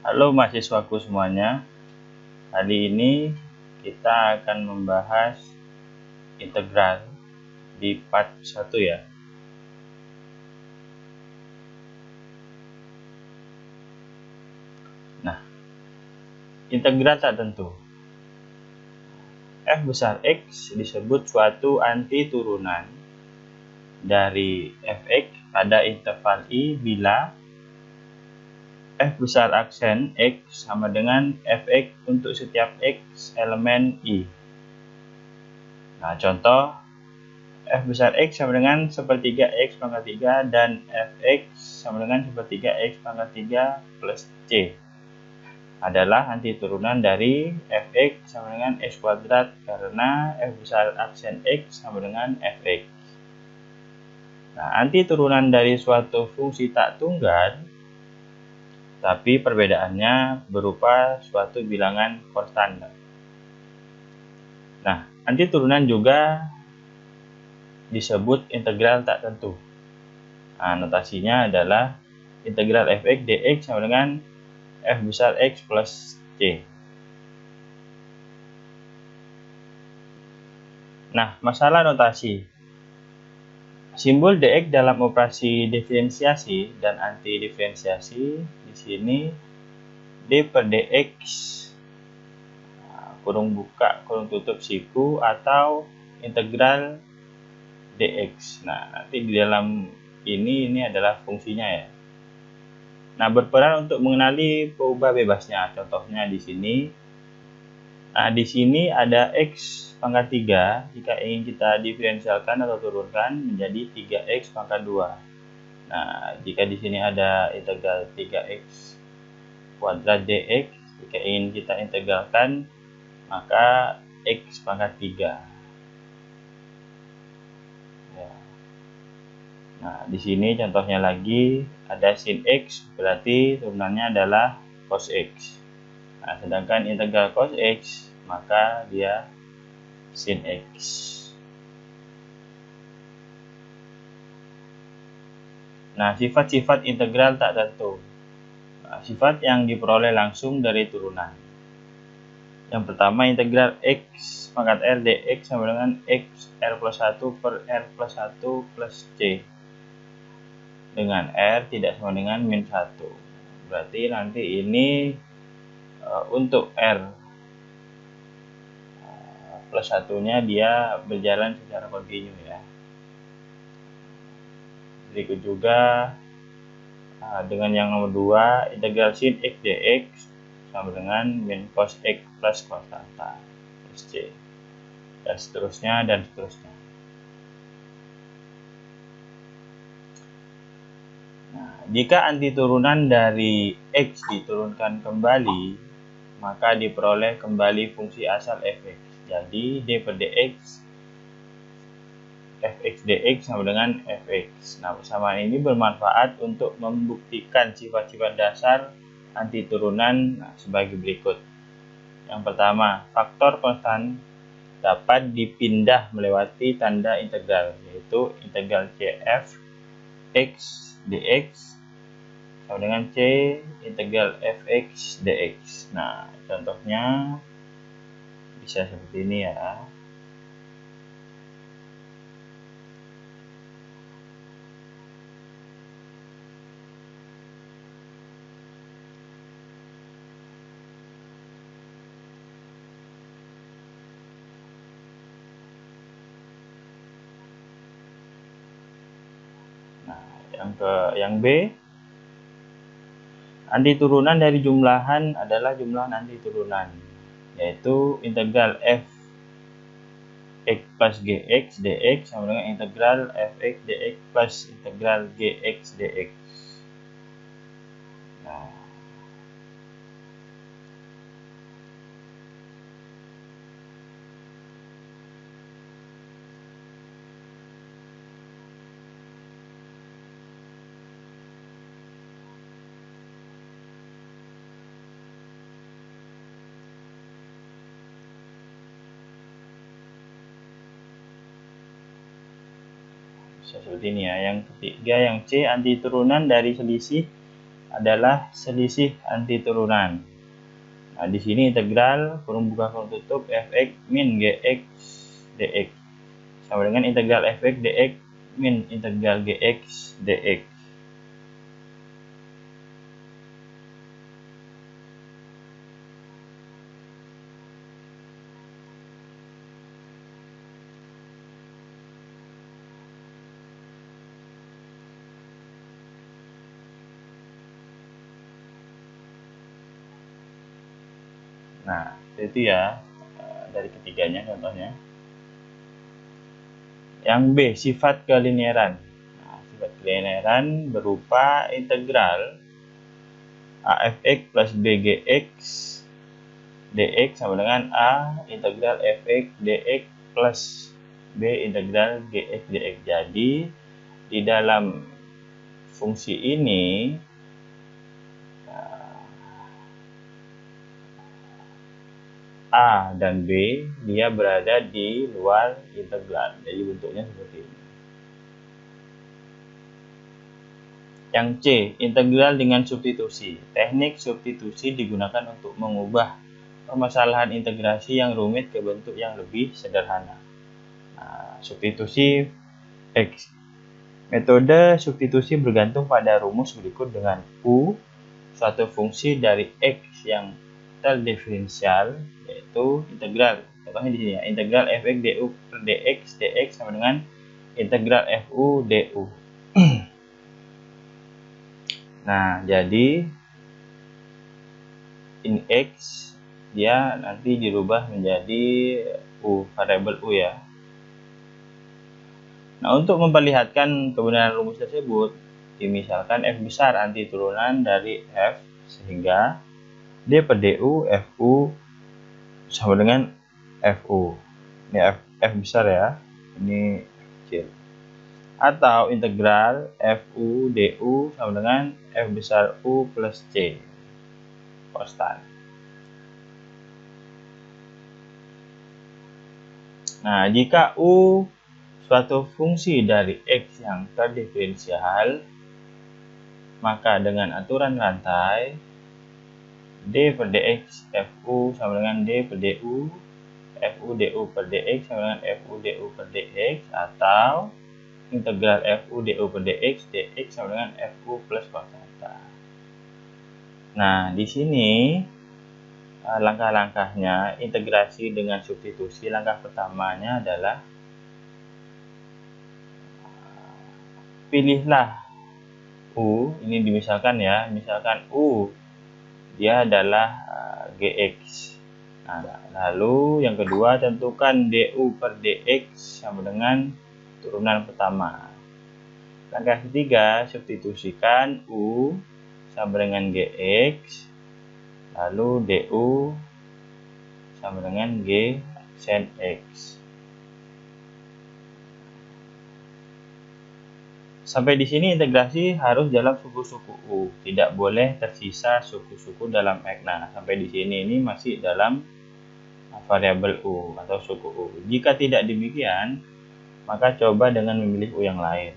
Halo mahasiswaku semuanya. Kali ini kita akan membahas integral di part 1 ya. Nah, integral tak tentu. F besar X disebut suatu antiturunan dari Fx pada interval I bila F besar aksen X sama dengan Fx untuk setiap X elemen I. Nah, contoh F besar X sama dengan sepertiga X pangkat 3 dan Fx sama dengan sepertiga X pangkat 3 plus C adalah antiturunan dari Fx sama dengan X kuadrat karena F besar aksen X sama dengan Fx. Nah, antiturunan dari suatu fungsi tak tunggal tapi perbedaannya berupa suatu bilangan konstan. Nah, antiturunan juga disebut integral tak tentu. Nah, notasinya adalah integral Fx dx sama dengan F besar X plus C. Nah, masalah notasi. Simbol dx dalam operasi diferensiasi dan anti-diferensiasi di sini d per dx kurung buka kurung tutup siku atau integral dx. Nah, nanti di dalam ini adalah fungsinya ya. Nah, berperan untuk mengenali peubah bebasnya. Contohnya di sini. Nah, di sini ada X pangkat 3 jika ingin kita diferensialkan atau turunkan menjadi 3X pangkat 2. Nah, jika di sini ada integral 3X kuadrat dx, jika ingin kita integralkan maka X pangkat 3. Ya. Nah, di sini contohnya lagi ada sin X, berarti turunannya adalah cos X. Nah, sedangkan integral cos X maka dia sin X. Nah, sifat-sifat integral tak tentu. Nah, sifat yang diperoleh langsung dari turunan. Yang pertama, integral X pangkat R dx sama dengan X R plus 1 per R plus 1 plus C. Dengan R tidak sama dengan min 1. Berarti nanti ini untuk R plus 1-nya dia berjalan secara kontinu ya. Berikut juga dengan yang nomor 2, integral sin X dx sama dengan min cos X plus konstanta plus C. Dan seterusnya dan seterusnya. Nah, jika antiturunan dari X diturunkan kembali, maka diperoleh kembali fungsi asal Fx. Jadi d per dx Fx dx sama dengan Fx. Nah, persamaan ini bermanfaat untuk membuktikan sifat-sifat dasar antiturunan sebagai berikut. Yang pertama, faktor konstan dapat dipindah melewati tanda integral, yaitu integral Cf X dx sama dengan C integral Fx dx. Nah, contohnya bisa seperti ini ya. Yang B, antiturunan dari jumlahan adalah jumlahan antiturunan, yaitu integral f x plus gx dx sama dengan integral fx dx plus integral gx dx. Nah, seperti ini ya. Yang ketiga, yang C, antiturunan dari selisih adalah selisih anti turunan. Nah, di sini integral kurung buka kurung tutup fx min gx dx sama dengan integral fx dx min integral gx dx. Nah, itu ya dari ketiganya contohnya. Yang B, sifat kelinearan. Nah, sifat kelinearan berupa integral afx plus bgx dx sama dengan a integral fx dx plus b integral gx dx. Jadi di dalam fungsi ini A dan B dia berada di luar integral, jadi bentuknya seperti ini. Yang C, integral dengan substitusi. Teknik substitusi digunakan untuk mengubah permasalahan integrasi yang rumit ke bentuk yang lebih sederhana. Nah, substitusi X. Metode substitusi bergantung pada rumus berikut dengan U, suatu fungsi dari X yang terdiferensial, yaitu integral. Contohnya di sini ya, integral fx du per dx dx sama dengan integral fu du. Nah, jadi ini x dia nanti dirubah menjadi u, variabel u ya. Nah, untuk memperlihatkan kebenaran rumus tersebut, dimisalkan f besar anti turunan dari f sehingga d per du fu sama dengan fu. Ini f besar ya, ini kecil. Atau integral fu du sama dengan f besar u plus c konstan. Nah, jika u suatu fungsi dari x yang terdiferensial, maka dengan aturan rantai d per dx fu sama dengan d per du fu du per dx sama dengan fu du per dx, atau integral fu du per dx dx sama dengan fu plus konstanta. Nah, di sini langkah-langkahnya integrasi dengan substitusi. Langkah pertamanya adalah pilihlah u, ini dimisalkan ya, misalkan u dia adalah gx. Nah, lalu yang kedua tentukan du per dx sama dengan turunan pertama. Langkah ketiga, substitusikan u sama dengan gx, lalu du sama dengan g sin x. Sampai di sini integrasi harus dalam suku-suku u, tidak boleh tersisa suku-suku dalam x. Nah, sampai di sini ini masih dalam variabel u atau suku u. Jika tidak demikian, maka coba dengan memilih u yang lain.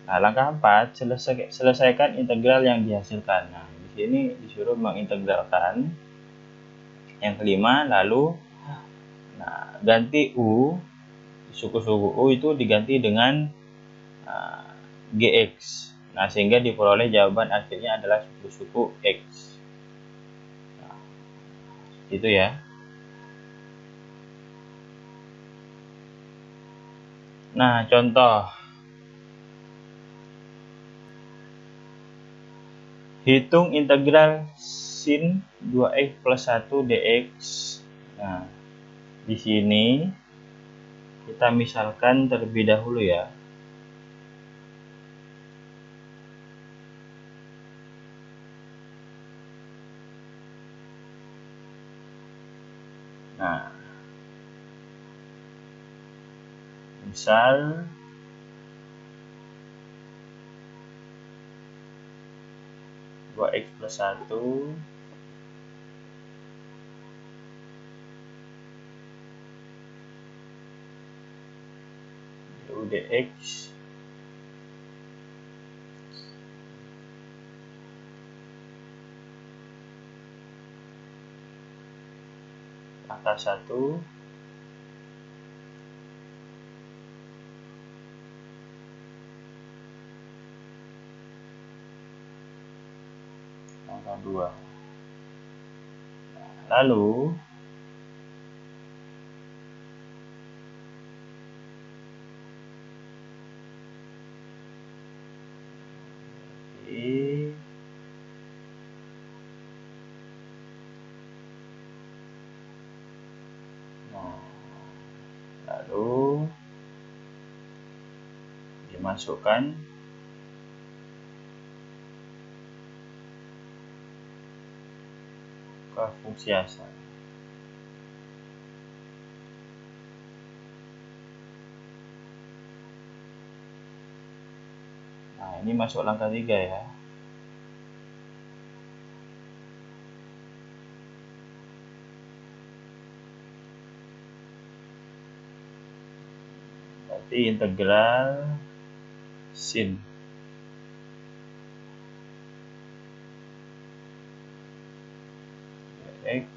Nah, langkah 4, selesaikan integral yang dihasilkan. Nah, di sini disuruh mengintegralkan. Yang kelima, lalu ganti u, suku-suku u itu diganti dengan gx. Nah, sehingga diperoleh jawaban akhirnya adalah suku-suku x. Nah, itu ya. Nah, contoh. Hitung integral sin 2x plus 1 dx. Nah, di sini kita misalkan terlebih dahulu ya. Nah, misal x plus 1 dx akar 1 angka 2. Lalu lalu dimasukkan ke fungsi asal. Nah, ini masuk langkah 3 ya. Berarti integral sin x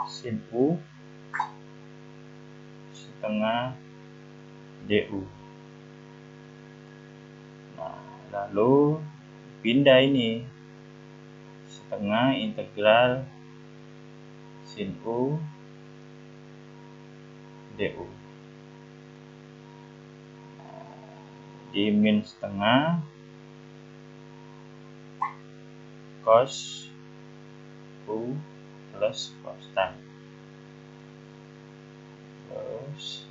sin u setengah du. Nah, lalu pindah ini setengah integral sin u du. Di min setengah cos u plus cos tan. Terus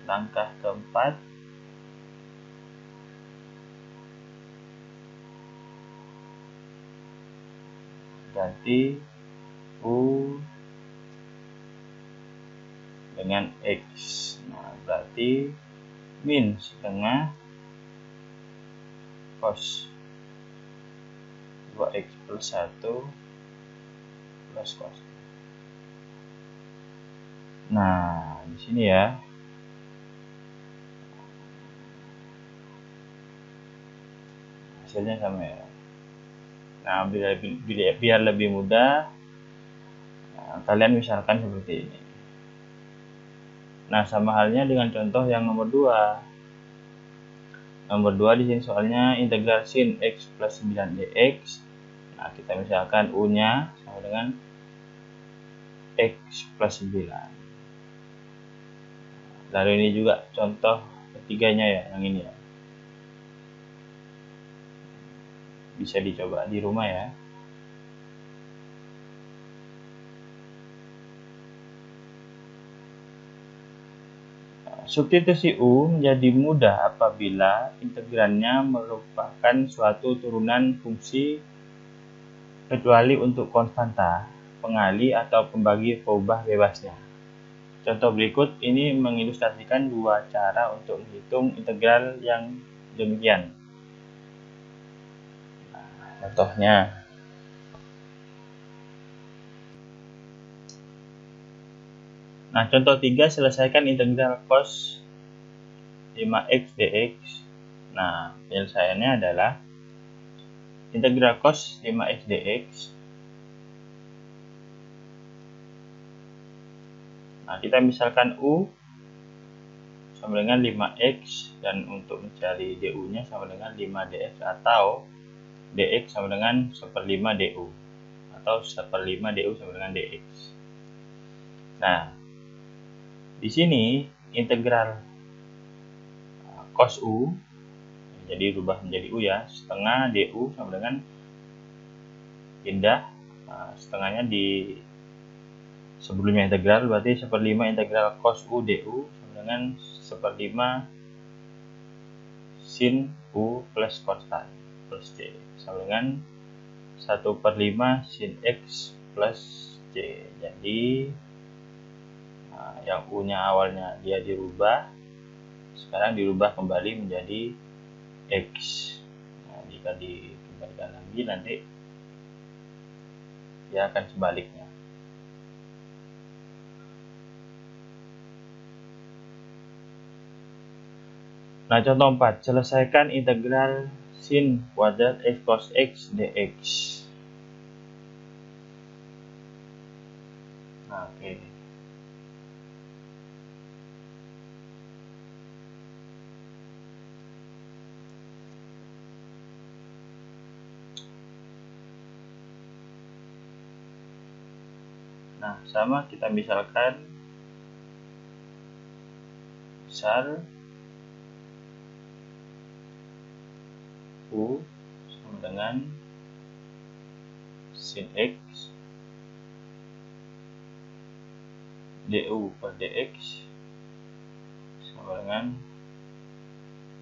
langkah keempat, ganti u dengan x. Nah, berarti min setengah cos 2x plus 1 plus cos. Nah, di sini ya. Hasilnya sama ya. Nah, biar lebih mudah, nah, kalian misalkan seperti ini. Nah, sama halnya dengan contoh yang nomor 2. Nomor 2 di sini soalnya integral sin x plus 9 dx. Nah, kita misalkan u-nya sama dengan x plus 9. Lalu ini juga contoh ketiganya ya, yang ini ya. Bisa dicoba di rumah ya. Substitusi U menjadi mudah apabila integrannya merupakan suatu turunan fungsi kecuali untuk konstanta, pengali, atau pembagi peubah bebasnya. Contoh berikut ini mengilustrasikan dua cara untuk menghitung integral yang demikian. Nah, contohnya, nah, contoh 3, selesaikan integral cos 5x dx. Nah, penyelesaiannya adalah integral cos 5x dx. Nah, kita misalkan u sama dengan 5x, dan untuk mencari du-nya sama dengan 5dx, atau dx sama dengan 1/5 du, atau 1/5 du sama dengan dx. Nah, di sini integral cos u jadi rubah menjadi u ya, setengah du sama dengan pindah, setengahnya di sebelumnya integral, berarti 1/5 integral cos u du sama dengan 1/5 sin u plus cos tan plus c sama dengan 1/5 sin x plus c. Jadi yang u-nya awalnya dia dirubah, sekarang dirubah kembali menjadi x. Nah, jika dikembalikan lagi nanti dia akan sebaliknya. Nah, contoh 4, selesaikan integral sin kuadrat x cos x dx. Nah, oke. Nah, sama kita misalkan besar U sama dengan sin X du per dx sama dengan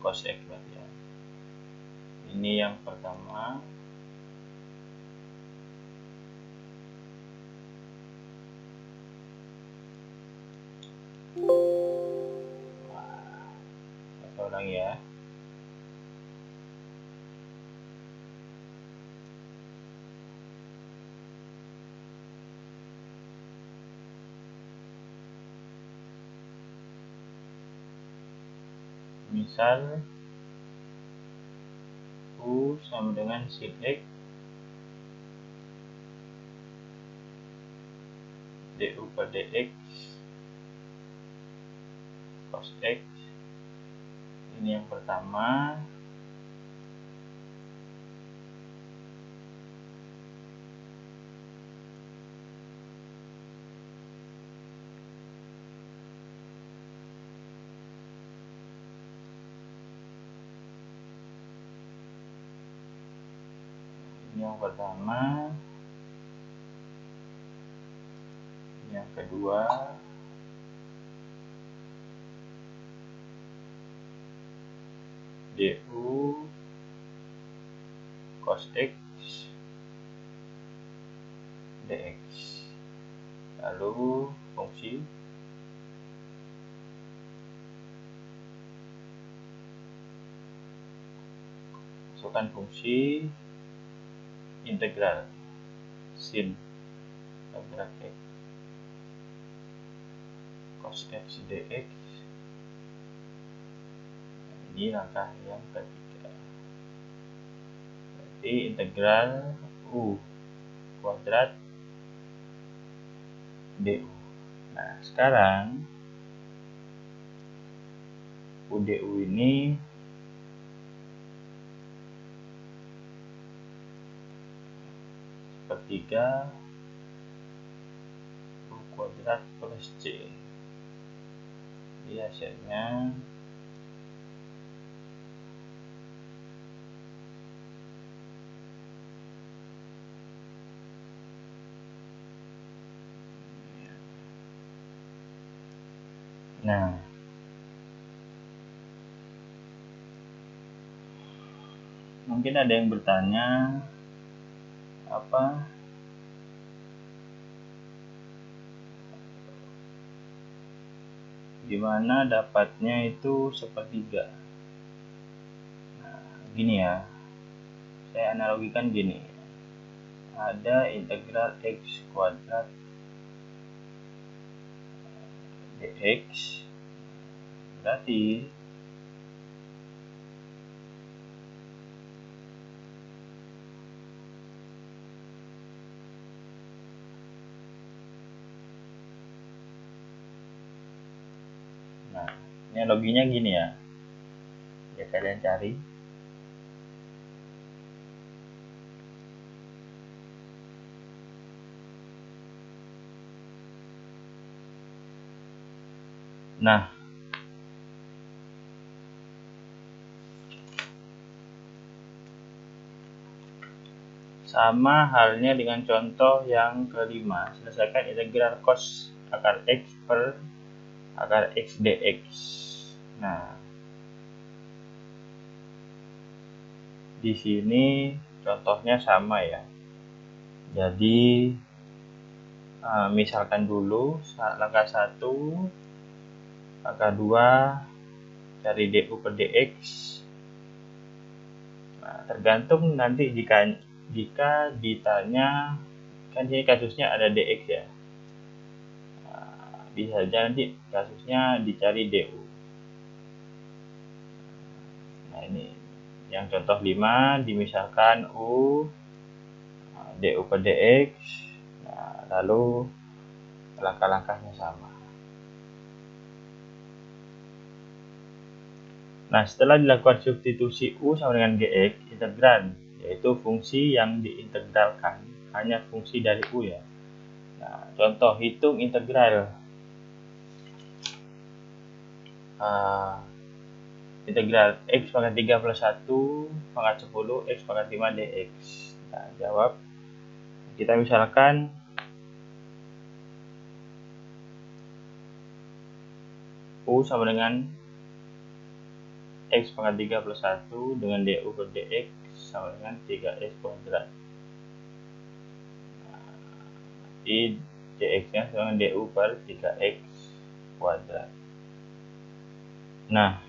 cos X berarti ya. Ini yang pertama. Kita ulangi ya. Misal U sama dengan sin X du per dx cos X. Ini yang pertama. Yang pertama. Yang kedua. Du cos X dx. Lalu fungsi masukkan fungsi integral sin kuadrat X cos X dx. Ini langkah yang ketiga. Berarti integral U kuadrat du. Nah, sekarang U du ini sepertiga U kuadrat plus C. Jadi hasilnya nah, mungkin ada yang bertanya apa gimana dapatnya itu sepertiga. Nah, gini ya, saya analogikan gini, ada integral x kuadrat dx, berarti nah, ini loginya gini ya, ya kalian cari. Nah, sama halnya dengan contoh yang kelima, selesaikan integral cos akar x per akar x dx. Nah, di sini contohnya sama ya. Jadi misalkan dulu langkah 1, langkah 2 cari du per dx. Nah, tergantung nanti jika ditanya, kan ini kasusnya ada dx ya, bisa saja nanti kasusnya dicari du. ini yang contoh 5 dimisalkan U du per dx. Nah, lalu langkah-langkahnya sama. Nah, setelah dilakukan substitusi U sama dengan gx, integran, yaitu fungsi yang diintegralkan, hanya fungsi dari U ya. Nah, contoh hitung integral integral x pangkat 3 plus 1 pangkat 10 x pangkat 5 dx. Nah, jawab. Kita misalkan U sama dengan x pangkat 3 plus 1 dengan du per dx sama dengan 3x kuadrat. Nah, nanti dx-nya sama dengan du per 3x kuadrat. Nah,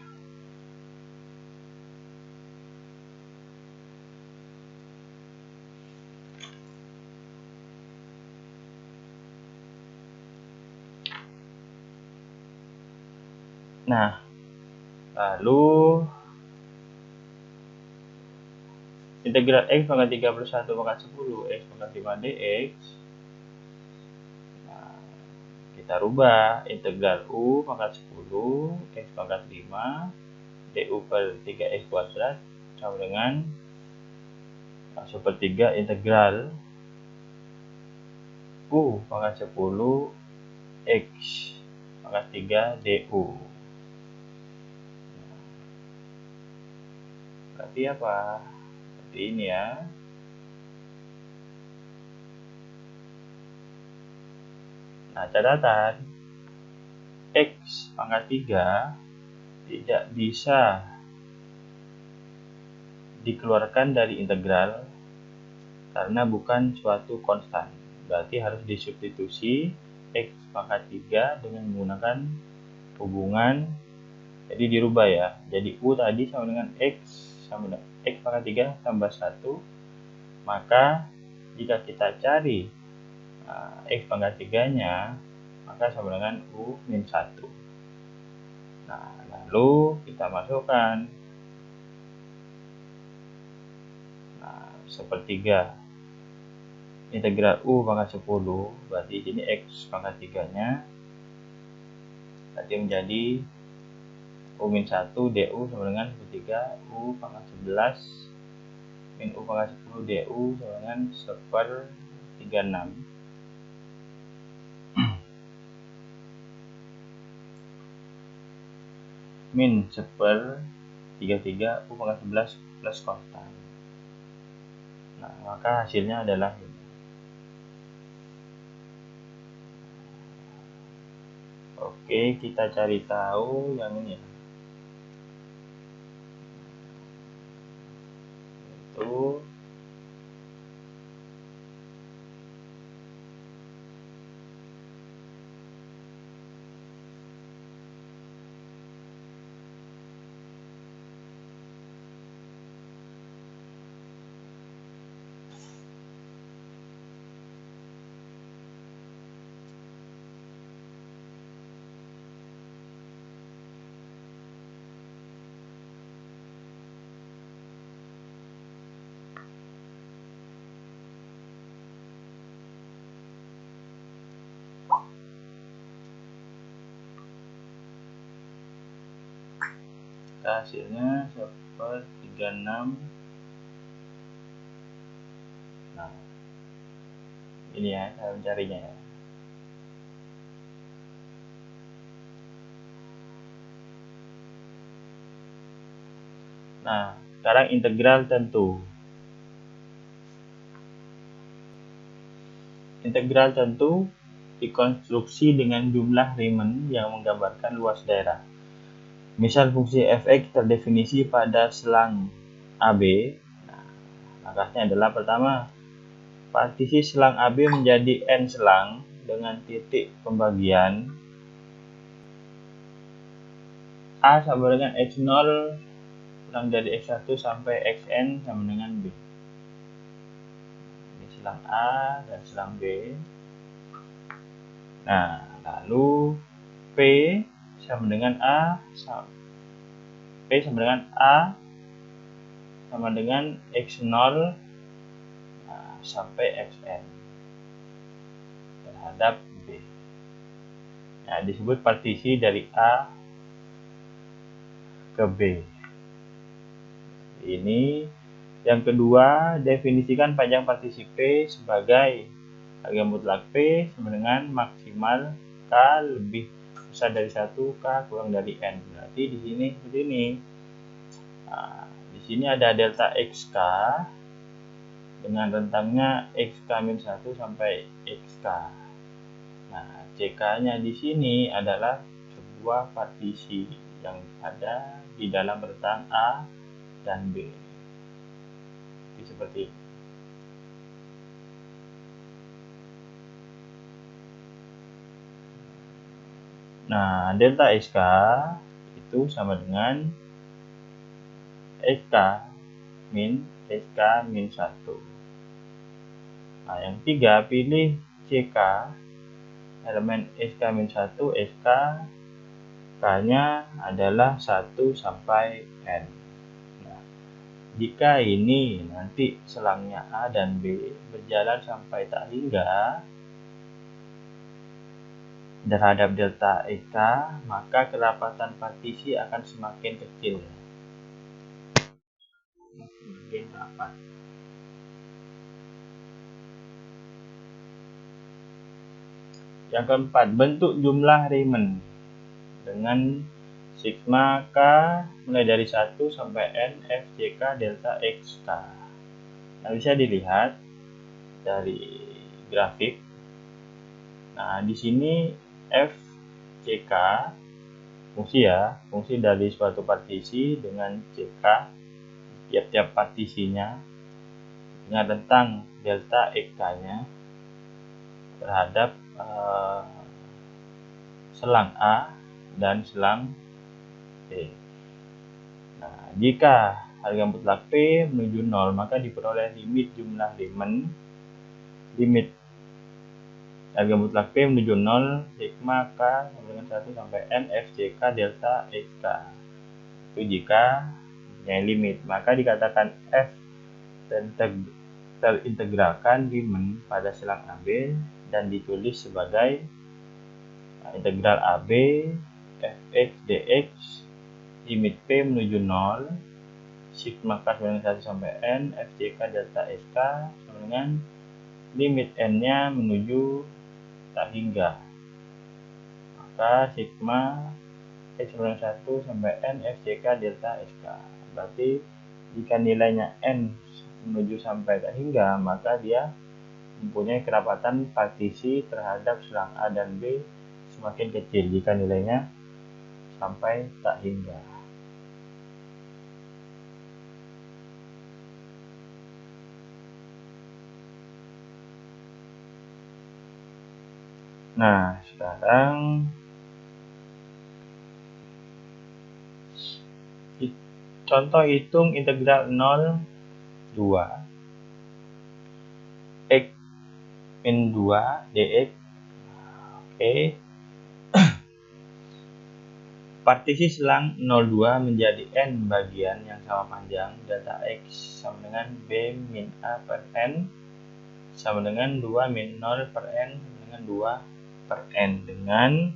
lalu integral x pangkat 3 plus 1 pangkat 10 x pangkat 5 dx. Nah, kita rubah integral u pangkat 10 x pangkat 5 du per 3x kuadrat sama dengan sepertiga integral u pangkat 10 x pangkat 3 du. Berarti apa? Berarti ini ya. Nah, catatan x pangkat 3 tidak bisa dikeluarkan dari integral karena bukan suatu konstan. Berarti harus disubstitusi x pangkat 3 dengan menggunakan hubungan, jadi dirubah ya. Jadi u tadi sama dengan x sama dengan x pangkat 3 tambah 1. Maka jika kita cari x pangkat 3-nya, maka sama dengan u min 1. Nah, lalu kita masukkan sepertiga integral u pangkat 10, berarti ini x pangkat 3-nya, berarti menjadi u min 1 du sama dengan sepertiga u pangkat 11 min u pangkat 10 du sama dengan 1/36 min 1/33 u pangkat 11 plus konstan. Nah, maka hasilnya adalah ini. Oke, kita cari tahu yang ini ya. Itu hasilnya 1/36. Nah, ini ya cara mencarinya ya. Nah, sekarang integral tentu. Integral tentu dikonstruksi dengan jumlah Riemann yang menggambarkan luas daerah. Misal fungsi fx terdefinisi pada selang AB. Nah, langkahnya adalah pertama, partisi selang AB menjadi n selang dengan titik pembagian A sama dengan x0 kurang dari x1 sampai xn sama dengan b. Ini selang A dan selang B. Nah, lalu P sama dengan A, P sama dengan A sama dengan X0 sampai Xn terhadap B. Nah, disebut partisi dari A ke B. Ini yang kedua, definisikan panjang partisi P sebagai harga mutlak P sama dengan maksimal K lebih besar dari 1, K kurang dari N. Berarti di sini seperti ini. Nah, di sini ada delta XK dengan rentangnya XK-1 sampai XK. Nah, CK-nya di sini adalah sebuah partisi yang ada di dalam rentang A dan B. Seperti ini. Nah, delta SK itu sama dengan SK min 1. Nah, yang ketiga, pilih CK elemen SK min 1, SK K-nya adalah 1 sampai N. Nah, jika ini nanti selangnya A dan B berjalan sampai tak hingga terhadap delta EK, maka kerapatan partisi akan semakin kecil. Semakin rapat. Yang keempat, bentuk jumlah Riemann dengan sigma K mulai dari 1 sampai N F C K delta X K. Nah, bisa dilihat dari grafik. Nah, di sini F C K fungsi dari suatu partisi dengan CK tiap-tiap partisinya dengan rentang delta EK-nya terhadap selang A dan selang P. Nah, jika harga mutlak P menuju 0, maka diperoleh limit jumlah Riemann. Limit harga mutlak P menuju 0, sigma K sama dengan 1 sampai N F C K delta X K. Itu jika punya limit, maka dikatakan F terintegralkan Riemann pada selang AB dan ditulis sebagai integral AB Fx dx limit P menuju 0 sigma K sama dengan 1 sampai N FJK delta SK sama dengan limit N-nya menuju tak hingga, maka sigma X sama dengan 1 sampai N FJK delta SK. Berarti jika nilainya N menuju sampai tak hingga, maka dia mempunyai kerapatan partisi terhadap selang A dan B semakin kecil jika nilainya sampai tak hingga. Nah, sekarang contoh hitung integral 0 2 X min 2 dx. Oke. Partisi selang 02 menjadi N bagian yang sama panjang, delta X sama dengan B min A per N sama dengan 2 min 0 per N dengan 2 per N dengan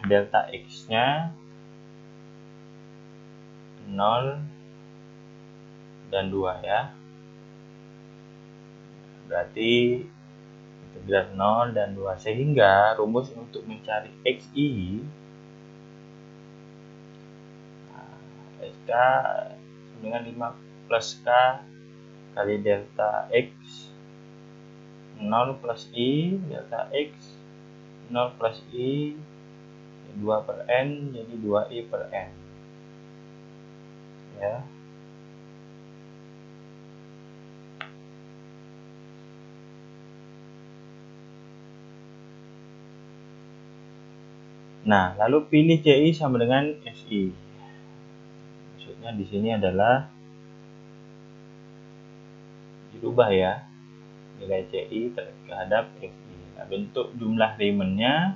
delta X-nya 0 dan 2 ya. Berarti integral 0 dan 2, sehingga rumus untuk mencari XI SK dengan 5 plus K kali delta X 0 plus I delta X 0 plus I 2 per N jadi 2I per N ya. Nah, lalu pilih CI sama dengan SI. Maksudnya di sini adalah dirubah ya nilai CI terhadap SI. Nah, bentuk jumlah Riemann-nya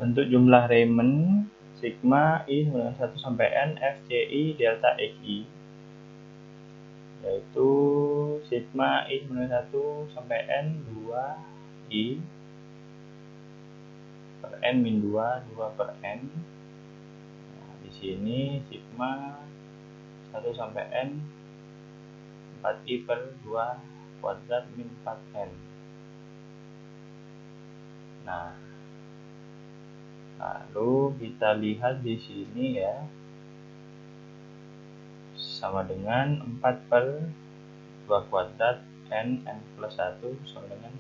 bentuk jumlah Riemann sigma I sama dengan 1 sampai N F C I delta XI, yaitu sigma I sama dengan 1 sampai N 2 I per N min 2 per N. Nah, di sini sigma 1 sampai N 4I per 2 kuadrat min 4N. Nah, lalu kita lihat di sini ya, sama dengan 4 per 2 kuadrat N plus 1 sama dengan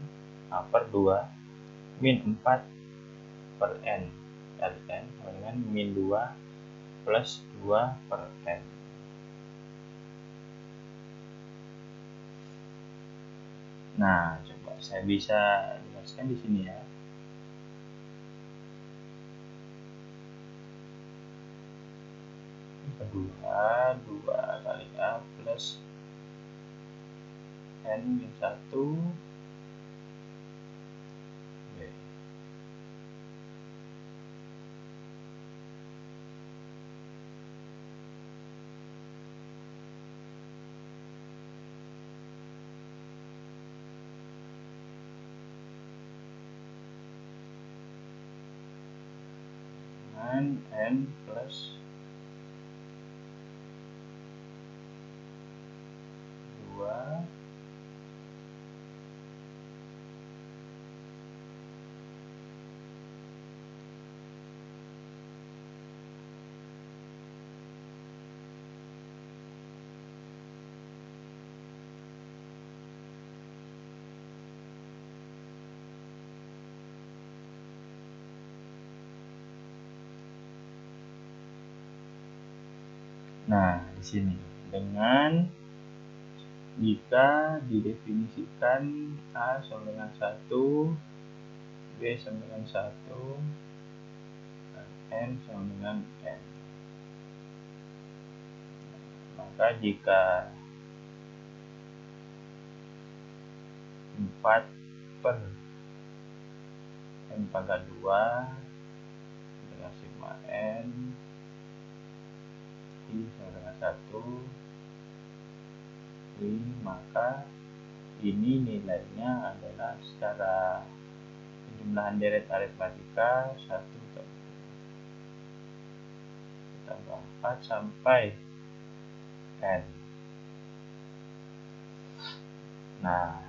per 2 min 4 per N kali N sama dengan min 2 plus 2 per N. Nah, coba saya bisa jelaskan di sini ya. Kedua, 2 kali A plus N min 1 B. Dengan N plus 2 Nah, di sini dengan jika didefinisikan A sama dengan 1, B sama dengan 1, dan N sama dengan N. Maka jika 4 per N pangkat 2 dengan sigma N I sama dengan 1 I, maka ini nilainya adalah secara penjumlahan deret aritmatika 1 tambah 4 sampai N. Nah,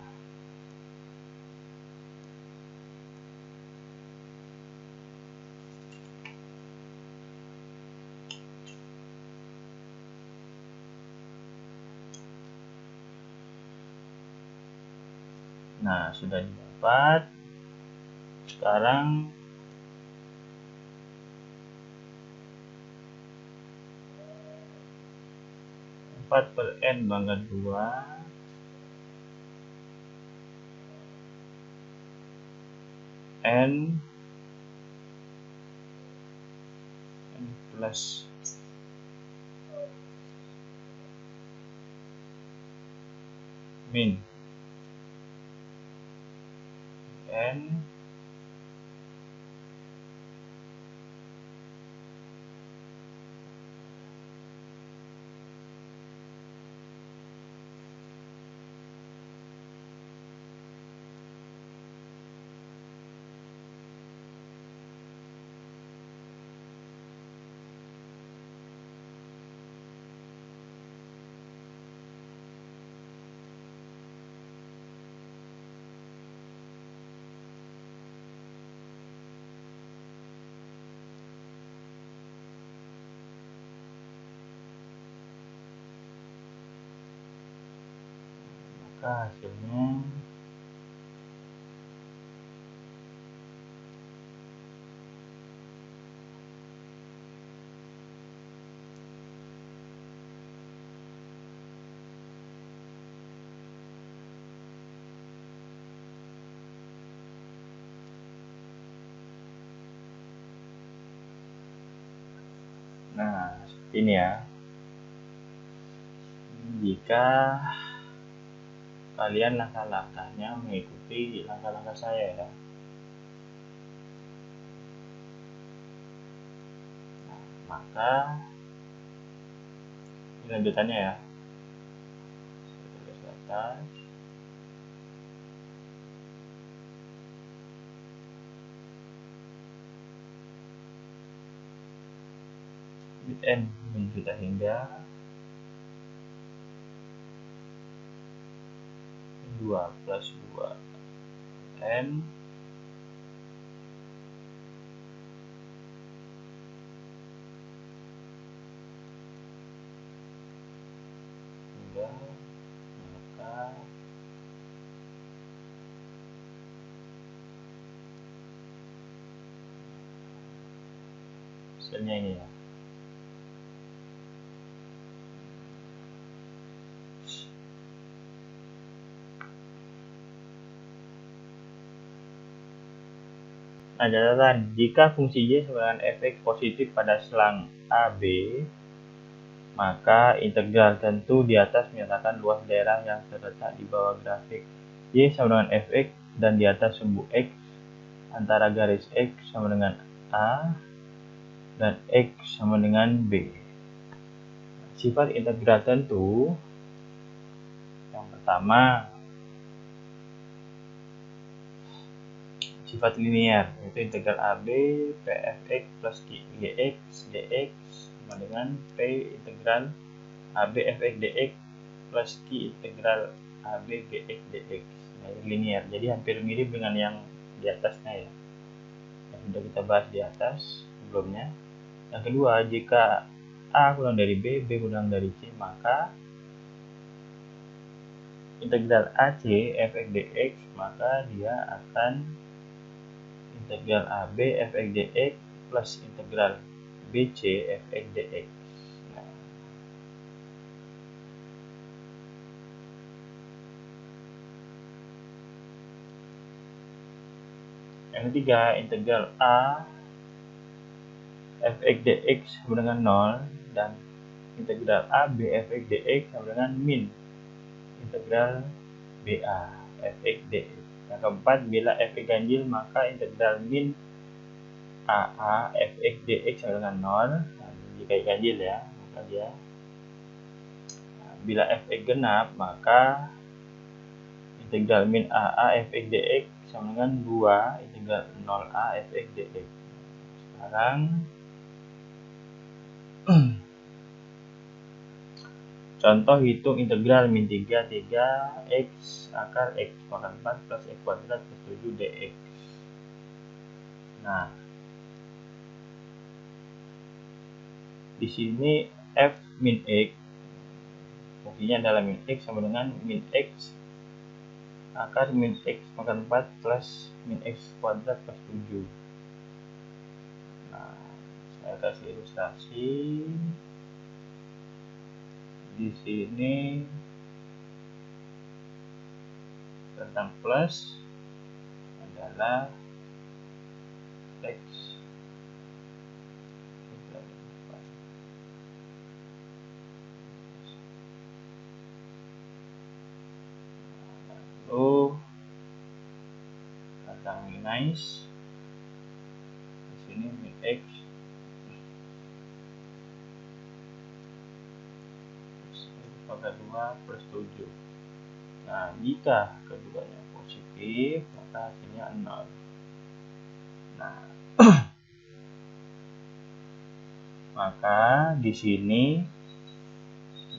sudah didapat. Sekarang per N pangkat 2 N plus min N maka hasilnya seperti ini ya. Jika kalian langkah-langkahnya mengikuti langkah-langkah saya ya. Nah, maka ini lanjutannya ya. Garis atas. Bit N menuju hingga 2 plus 2 N hingga, maka hasilnya ini ya. Nah, catatan, jika fungsi Y sama dengan fx positif pada selang AB, maka integral tentu di atas menyatakan luas daerah yang terletak di bawah grafik. Y sama dengan fx dan di atas sumbu x antara garis x sama dengan A dan x sama dengan B. Sifat integral tentu yang pertama, sifat linear, yaitu integral AB Pfx plus Gx dx sama dengan P integral AB Fx dx plus Q integral AB Gx dx. Nah, ini linear, jadi hampir mirip dengan yang di atasnya ya, yang sudah kita bahas di atas sebelumnya. Yang kedua, jika A kurang dari B, B kurang dari C, maka integral AC Fx dx, maka dia akan integral AB Fx dx plus integral BC Fx dx. Nah, yang ketiga, integral A Fx dx sama dengan 0 dan integral AB Fx dx sama dengan min integral BA Fx dx. Yang keempat, bila Fx ganjil maka integral min AA Fx dx sama dengan 0. Nah, jika ganjil ya, maka dia. Nah, bila Fx genap maka integral min AA Fx dx sama dengan 2 integral 0A Fx dx. Sekarang contoh hitung integral min 3 x akar x pangkat 4 plus x kuadrat plus 7 dx. Nah, di sini f min x fungsinya adalah min x sama dengan min x akar min x pangkat 4 plus min x kuadrat plus 7. Nah, saya kasih ilustrasi. Di sini tentang plus adalah x lalu tentang minus di sini min x pangkat 2 plus 7. Nah, jika keduanya positif maka hasilnya 0. Nah, maka di sini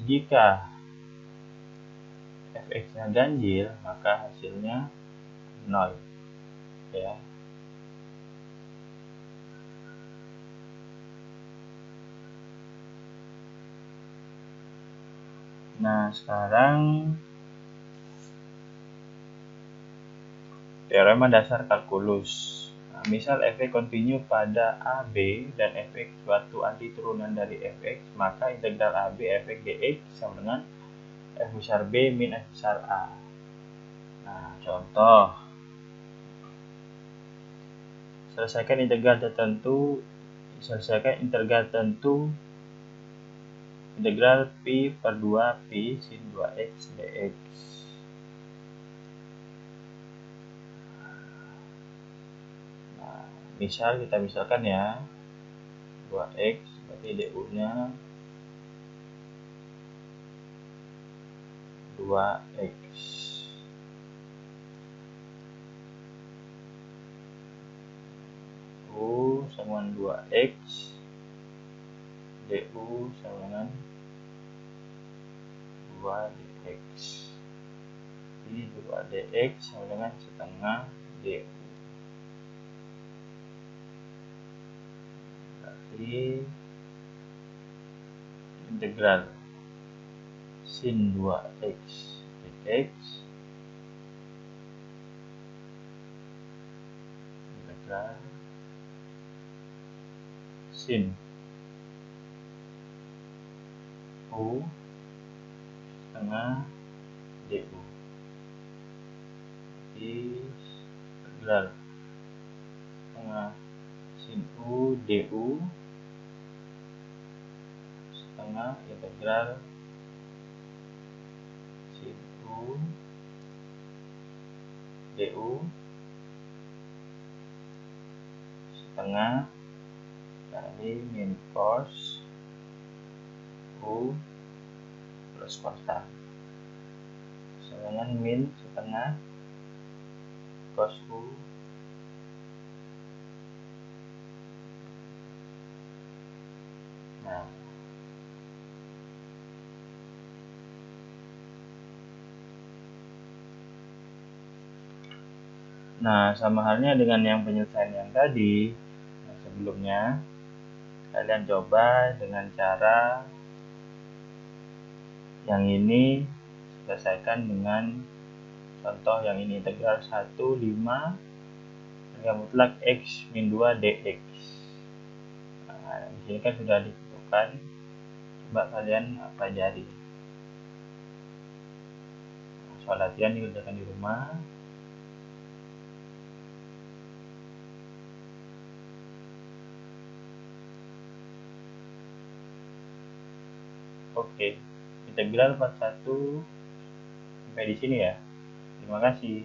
jika fx-nya ganjil maka hasilnya 0 ya. Nah, sekarang teorema dasar kalkulus. Nah, misal fx kontinu pada AB dan fx suatu antiturunan dari fx, maka integral AB fx dx sama dengan f besar B min f besar A. Nah, contoh. Selesaikan integral tentu integral pi per 2 pi sin 2x dx. Misal kita misalkan ya 2x berarti du nya 2x. U sama dengan 2x, du sama dengan 2dx. Jadi 2dx sama dengan setengah du. Berarti integral sin 2x dx integral sin u setengah du. Jadi integral setengah sin u du setengah integral sin u du setengah dari min cos u plus kostan sama dengan min setengah cos u. Nah, sama halnya dengan yang penyelesaian yang tadi. Nah, sebelumnya kalian coba dengan cara yang ini selesaikan dengan contoh yang ini, integral 1 5 harga mutlak x min 2 dx. Nah, di sini kan sudah ditentukan. Coba kalian pelajari. Soal latihan dikerjakan di rumah. Oke, integral 41 sampai di sini ya. Terima kasih.